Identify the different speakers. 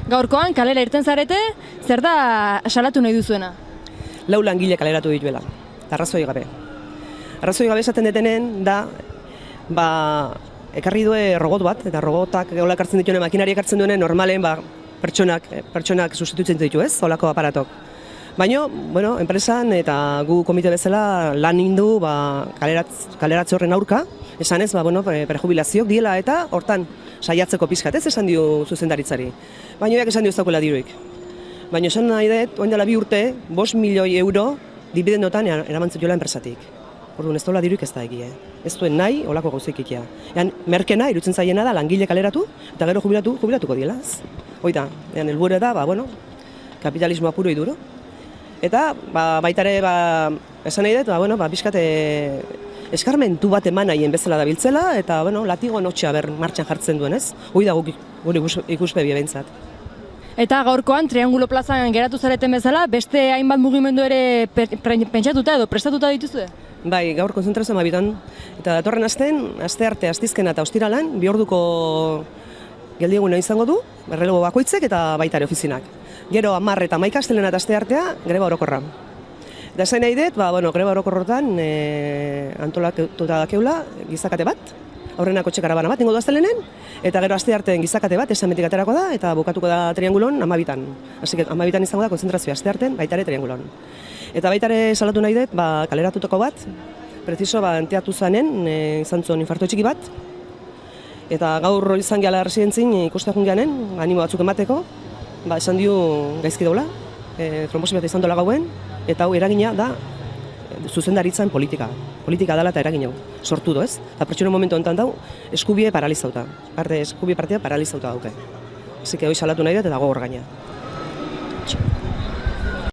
Speaker 1: Gaurkoan kalera irten zarete, zer da salatu nahi duzuena?
Speaker 2: 4 langile kaleratu dituela, eta arrazoi gabe. Arrazoi gabe esaten detenen da, ekarri due robot bat, eta robotak hola ekartzen dituen, makinari ekartzen duenen normalen pertsonak sustitutzen ditu ez, holako aparatok. Baina, enpresan eta gu komite bezala lan indu kaleratze horren aurka, esan ez, prejubilazioak diela eta hortan saiatzeko pixkat, ez esan dio zuzendaritzari. Baina hoiak esan dio ez daukela diruik. Baina esan nahi dut, orain dela 2 urte, 5 milioi euro dividendotan eraman zituela enpresatik. Orduan ez daula diruik ez da egia. Ez duen nahi, holako gauzik ikia. Merkena, irutzen zaiena da, langile kaleratu, eta gero jubilatuko dielaz. Hoita, helburua da, kapitalismoa puro iduro. Eta baitare esan nahi dut, pixkat eskarmentu bat eman nahien bezala da biltzela, eta latigo notxea martxan jartzen duen, ez? Hoi da gure ikuspegia behintzat.
Speaker 1: Eta gaurkoan Triangulo plazan geratu zareten bezala, beste hainbat mugimendu ere pentsatuta edo prestatuta dituzue?
Speaker 2: Bai, gaur konzentrazioa mabitan. Eta datorren aste arte, astizkena eta ostiralan, 2 orduko geldieguna izango du, errelebo bakoitzek eta baitare ofizinak. Gero 10 eta 11 astelena eta aste artea, greba orokorra. Eta esan nahi dut, greba orokorrotan antolatuta dakeula gizakate bat, aurrenako txekarabana bat ingo du astelenen, eta gero aste arteen gizakate bat esametik aterako da, eta bukatuko da Triangulon 12an. Así que 12an izango da konzentrazioa aste arteen, baitare Triangulon. Eta baitare salatu nahi dut, kaleratutako bat, preciso enteatu zanen, izan zuen infarto txiki bat, eta gaur izan gehala residentzin ikuste jungianen, animo batzuk emateko, esan dio gaizki daula, trombosi bat izan dola gauen, eta hau eragina da zuzendaritzan politika. Politika dela eta eragin hau, sortu do ez. Eta pertsonen momentu honetan dau, eskubie paralizauta. Eskubie partida paralizauta dauke. Así que hoi salatu nahi dut eta gogor gaina.